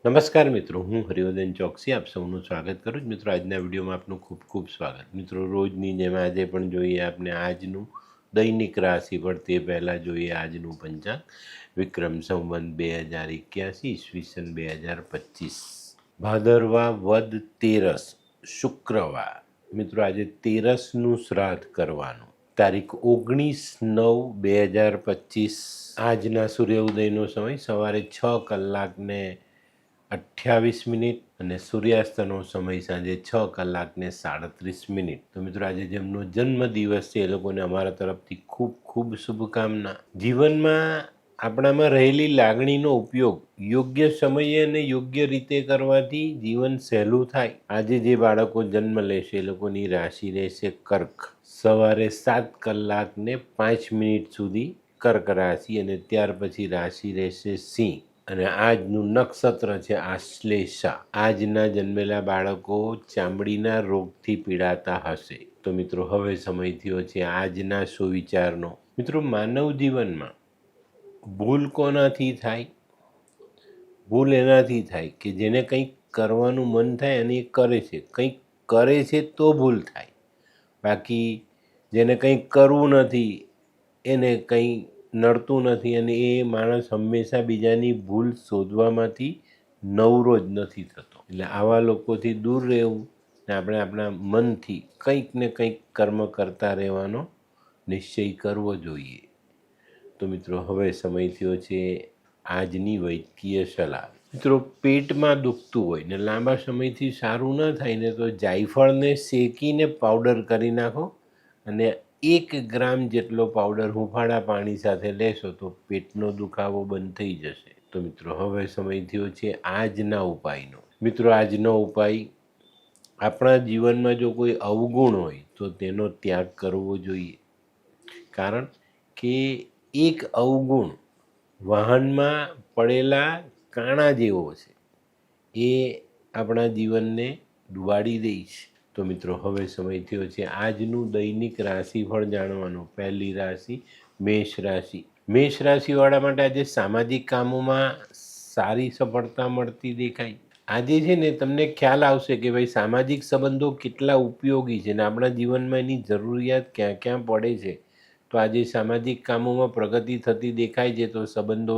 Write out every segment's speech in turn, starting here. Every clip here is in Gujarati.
નમસ્કાર મિત્રો, હું હરિવર્ધન ચોકસી આપ સૌનું સ્વાગત કરું છું. મિત્રો, આજના વિડીયોમાં આપનું ખૂબ ખૂબ સ્વાગત. મિત્રો, રોજની જેમ આજે પણ જોઈએ આપણે આજનું દૈનિક રાશિફળ. તે પહેલાં જોઈએ આજનું પંચાંગ. વિક્રમ સંવત 2081 ઈસવીસન 2025 ભાદરવા વદ તેરસ શુક્રવાર. મિત્રો, આજે તેરસનું શ્રાદ્ધ કરવાનું. તારીખ 19/9/2025. આજના સૂર્યોદયનો સમય સવારે 6:28 અને સૂર્યાસ્તનો સમય સાંજે 6:37. તો મિત્રો, આજે જેમનો જન્મદિવસ છે એ લોકોને અમારા તરફથી ખૂબ ખૂબ શુભકામના. જીવનમાં આપણામાં રહેલી લાગણીનો ઉપયોગ યોગ્ય સમયે અને યોગ્ય રીતે કરવાથી જીવન સહેલું થાય. આજે જે બાળકો જન્મ લેશે એ લોકોની રાશિ રહેશે કર્ક. સવારે 7:05 સુધી કર્ક રાશિ અને ત્યાર પછી રાશિ રહેશે સિંહ. અને આજનું નક્ષત્ર છે આશ્લેષા. આજના જન્મેલા બાળકો ચામડીના રોગથી પીડાતા હશે. તો મિત્રો, હવે સમય થયો છે આજના સુવિચારનો. મિત્રો, માનવ જીવનમાં ભૂલ કોનાથી થાય? ભૂલ એનાથી થાય કે જેને કંઈક કરવાનું મન થાય અને એ કરે છે. કંઈક કરે છે તો ભૂલ થાય. બાકી જેને કંઈક કરવું નથી એને કંઈ નડતું નથી અને એ માણસ હંમેશા બીજાની ભૂલ શોધવામાંથી નવરો જ નથી થતો. એટલે આવા લોકોથી દૂર રહેવું ને આપણે આપણા મનથી કંઈક ને કંઈક કર્મ કરતા રહેવાનો નિશ્ચય કરવો જોઈએ. તો મિત્રો, હવે સમય થયો છે આજની વૈદ્યકીય સલાહ. મિત્રો, પેટમાં દુખતું હોય ને લાંબા સમયથી સારું ન થાય ને તો જાયફળને શેકીને પાવડર કરી નાખો અને 1 ગ્રામ જેટલો પાવડર હુંફાળા પાણી સાથે લેશો તો પેટનો દુખાવો બંધ થઈ જશે. તો મિત્રો, હવે સમય થયો છે આજના ઉપાયનો. મિત્રો, આજનો ઉપાય, આપણા જીવનમાં જો કોઈ અવગુણ હોય તો તેનો ત્યાગ કરવો જોઈએ. કારણ કે એક અવગુણ વાહનમાં પડેલા કાણા જેવો છે. એ આપણા જીવનને ડૂબાડી દે છે. તો મિત્રો, હવે સમય થયો છે આજનું દૈનિક રાશિફળ જાણવાનું. પહેલી રાશિ મેષ રાશિ. મેષ રાશિવાળા માટે આજે સામાજિક કામોમાં સારી સફળતા મળતી દેખાય. આજે છે ને તમને ખ્યાલ આવશે કે ભાઈ સામાજિક સંબંધો કેટલા ઉપયોગી છે ને આપણા જીવનમાં એની જરૂરિયાત ક્યાં ક્યાં પડે છે. તો આજે સામાજિક કામોમાં પ્રગતિ થતી દેખાય છે. તો સંબંધો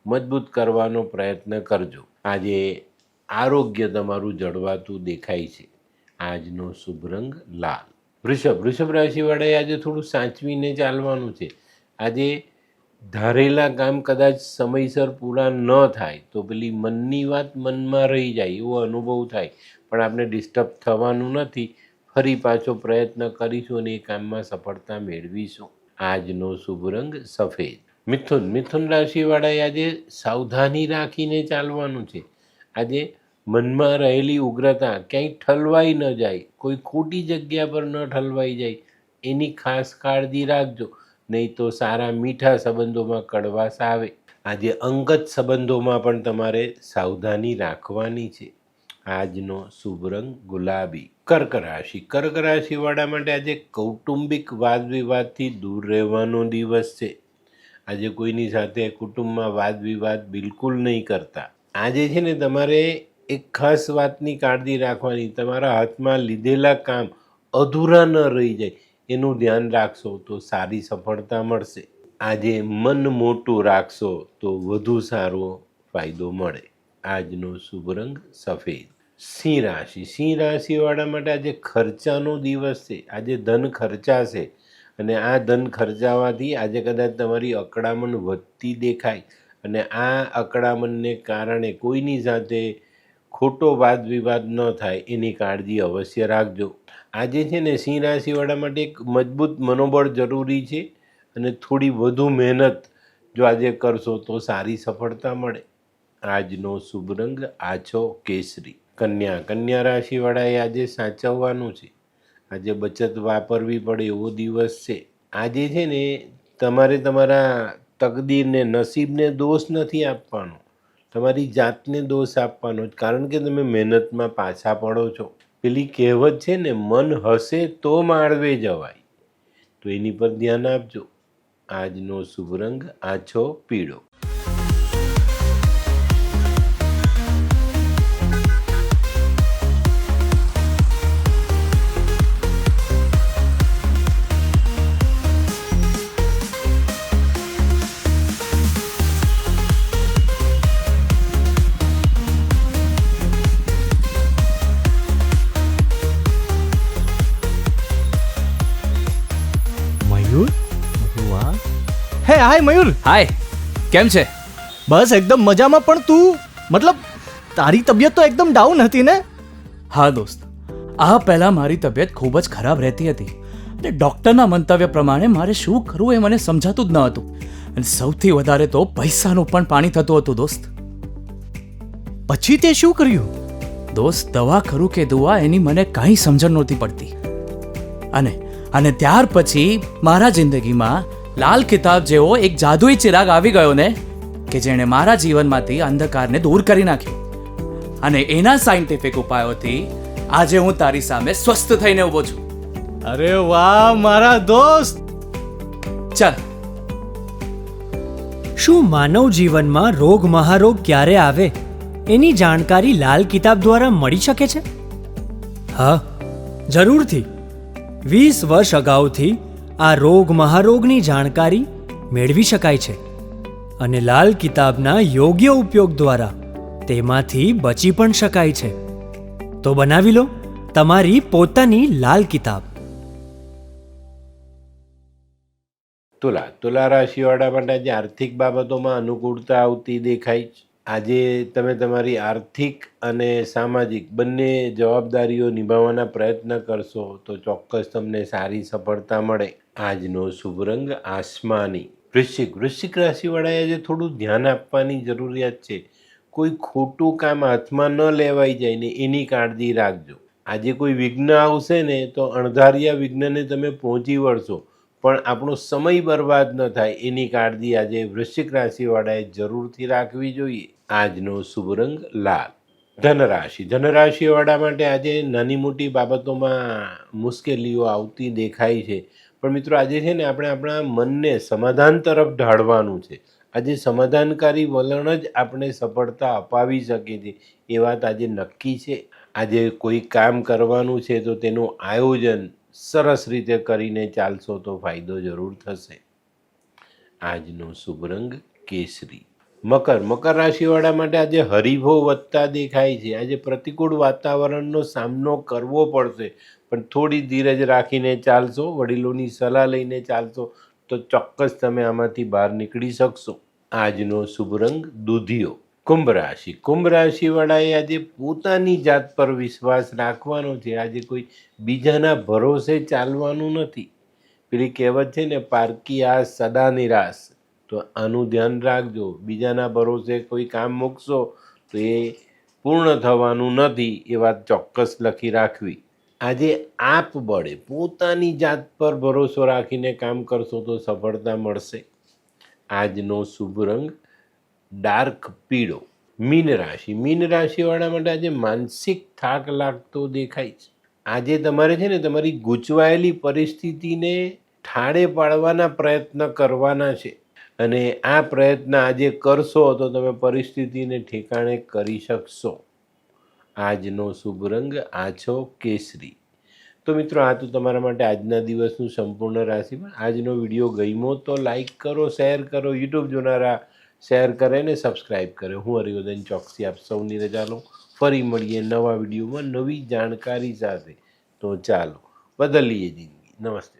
મજબૂત કરવાનો પ્રયત્ન કરજો. આજે આરોગ્ય તમારું જળવાતું દેખાય છે. આજનો શુભ રંગ લાલ. વૃષભ રાશિવાળાએ આજે થોડું સાચવીને ચાલવાનું છે. આજે ધારેલા કામ કદાચ સમયસર પૂરા ન થાય તો પેલી મનની વાત મનમાં રહી જાય એવો અનુભવ થાય. પણ આપણે ડિસ્ટર્બ થવાનું નથી. ફરી પાછો પ્રયત્ન કરીશું અને એ કામમાં સફળતા મેળવીશું. આજનો શુભ રંગ સફેદ. મિથુન રાશિવાળાએ આજે સાવધાની રાખીને ચાલવાનું છે. આજે મનમાં રહેલી ઉગ્રતા ક્યાંય ઠલવાઈ ન જાય, કોઈ ખોટી જગ્યા પર ન ઠલવાઈ જાય એની ખાસ કાળજી રાખજો. નહીં તો સારા મીઠા સંબંધોમાં કડવાશ આવે. આજે અંગત સંબંધોમાં પણ તમારે સાવધાની રાખવાની છે. આજનો શુભ રંગ ગુલાબી. કર્ક રાશિવાળા માટે આજે કૌટુંબિક વાદ વિવાદથી દૂર રહેવાનો દિવસ છે. આજે કોઈની સાથે કુટુંબમાં વાદ વિવાદ બિલકુલ નહીં કરતા. આજે છે ને તમારે એક ખાસ વાતની કાળજી રાખવાની. તમારા હાથમાં લીધેલા કામ અધૂરા ન રહી જાય એનું ધ્યાન રાખશો તો સારી સફળતા મળશે. આજે મન મોટું રાખશો તો વધુ સારો ફાયદો મળે. આજનો શુભ રંગ સફેદ. સિંહ રાશિવાળા માટે આજે ખર્ચાનો દિવસ છે. આજે ધન ખર્ચાશે અને આ ધન ખર્ચાવાથી આજે કદાચ તમારી અકળામણ વધતી દેખાય અને આ અકળામણને કારણે કોઈની સાથે ખોટો વાદ વિવાદ ન થાય એની કાળજી અવશ્ય રાખજો. આજે છે ને સિંહ રાશિવાળા માટે એક મજબૂત મનોબળ જરૂરી છે અને થોડી વધુ મહેનત જો આજે કરશો તો સારી સફળતા મળે. આજનો શુભ રંગ આછો કેસરી. કન્યા રાશિવાળાએ આજે સાચવવાનું છે. આજે બચત વાપરવી પડે એવો દિવસ છે. આજે છે ને તમારે તમારા તકદીરને નસીબને દોષ નથી આપવાનો, તમારી જાતને દોષ આપવાનો. કારણ કે તમે મહેનતમાં પાછા પડો છો. પેલી કહેવત છે ને, મન હસે તો માળવે જવાય, તો એની પર ધ્યાન આપજો. આજનો શુભ રંગ આછો પીળો. હાય મયુર. હાય, કેમ છે? બસ એકદમ મજામાં. પણ તું મતલબ તારી તબિયત તો એકદમ ડાઉન હતી ને? હા દોસ્ત, આ પહેલાં મારી તબિયત ખૂબ જ ખરાબ રહેતી હતી અને ડૉક્ટરના મંતવ્ય પ્રમાણે મારે શું કરવું એ મને સમજાતું જ ન હતું. અને સૌથી વધારે તો પૈસાનું પણ પાણી થતું હતું દોસ્ત. પછી તે શું કર્યું? દોસ્ત, દવા ખરું કે દુઆ એની મને કાંઈ સમજણ નહોતી પડતી. અને ત્યાર પછી મારા જિંદગીમાં લાલ કિતાબ જેવો એક જાદુઈ ચિરાગ આવી ગયો ને, કે જેણે મારા જીવનમાંથી અંધકારને દૂર કરી નાખ્યો. અને એના સાયન્ટિફિક ઉપાયોથી આજે હું તારી સામે સ્વસ્થ થઈને ઊભો છું. અરે વાહ મારા દોસ્ત. ચાલ. શું માનવ જીવનમાં રોગ મહારોગ ક્યારે આવે એની જાણકારી લાલ કિતાબ દ્વારા મળી શકે છે? હા, જરૂરથી. 20 વર્ષ અગાઉથી આ રોગ મહારોગની જાણકારી મેળવી શકાય છે અને લાલ કિતાબના યોગ્ય ઉપયોગ દ્વારા તેમાંથી બચી પણ શકાય છે. તો બનાવી લો તમારી પોતાની લાલ કિતાબ. તુલા રાશિવાળા માટે આજે આર્થિક બાબતોમાં અનુકૂળતા આવતી દેખાય છે. આજે તમે તમારી આર્થિક અને સામાજિક બંને જવાબદારીઓ નિભાવવાના પ્રયત્ન કરશો તો ચોક્કસ તમને સારી સફળતા મળે. આજનો શુભ રંગ આસમાની. વૃશ્ચિક રાશિવાળાએ આજે થોડું ધ્યાન આપવાની જરૂરિયાત છે. કોઈ ખોટું કામ હાથમાં ન લેવાઈ જાય ને એની કાળજી રાખજો. આજે કોઈ વિઘ્ન આવશે ને તો અણધાર્યા વિઘ્નને તમે પહોંચી વળશો, પણ આપણો સમય બરબાદ ન થાય એની કાળજી આજે વૃશ્ચિક રાશિવાળાએ જરૂરથી રાખવી જોઈએ. આજનો શુભ રંગ લાલ. ધનરાશિવાળા માટે આજે નાની મોટી બાબતોમાં મુશ્કેલીઓ આવતી દેખાય છે, પણ મિત્રો આજે છે ને આપણે આપણા મનને સમાધાન તરફ ઢાળવાનું છે. આજે સમાધાનકારી વલણ જ આપણે સફળતા અપાવી શકે છે એ વાત આજે નક્કી છે. આજે કોઈ કામ કરવાનું છે તો તેનું આયોજન સરસ રીતે કરીને ચાલશો તો ફાયદો જરૂર થશે. આજનો શુભ રંગ કેસરી. મકર રાશિવાળા માટે આજે હરીફો વધતા દેખાય છે. આજે પ્રતિકૂળ વાતાવરણનો સામનો કરવો પડશે, પણ થોડી ધીરજ રાખીને ચાલશો, વડીલોની સલાહ લઈને ચાલશો તો ચોક્કસ તમે આમાંથી બહાર નીકળી શકશો. આજનો શુભ રંગ દૂધિયો. કુંભ રાશિવાળાએ આજે પોતાની જાત પર વિશ્વાસ રાખવાનો છે. આજે કોઈ બીજાના ભરોસે ચાલવાનું નથી. પેલી કહેવત છે ને, પારકી આસ સદા નિરાશ. તો આનું ધ્યાન રાખજો. બીજાના ભરોસે કોઈ કામ મૂકશો તો એ પૂર્ણ થવાનું નથી, એ વાત ચોક્કસ લખી રાખવી. આજે આપ બળે પોતાની જાત પર ભરોસો રાખીને કામ કરશો તો સફળતા મળશે. આજનો શુભ રંગ ડાર્ક પીળો. મીન રાશિવાળા માટે આજે માનસિક થાક લાગતો દેખાય છે. આજે તમારે છે ને તમારી ગૂંચવાયેલી પરિસ્થિતિને ઠાળે પાડવાના પ્રયત્ન કરવાના છે, અને આ પ્રયત્ન આજે કરશો તો તમે પરિસ્થિતિને ઠેકાણે કરી શકશો. આજનો શુભ રંગ આછો કેસરી. તો મિત્રો, આ તો તમારા માટે આજના દિવસનું સંપૂર્ણ રાશિફળ. આજનો વિડીયો ગમ્યો તો લાઈક કરો, શેર કરો. યુટ્યુબ જોનારા શેર કરે ને સબસ્ક્રાઈબ કરે. હું હરિવર્ધન ચોકસી આપ સૌની રજા લઉં. ફરી મળીએ નવા વિડીયોમાં નવી જાણકારી સાથે. તો ચાલો બદલીએ જિંદગી. નમસ્તે.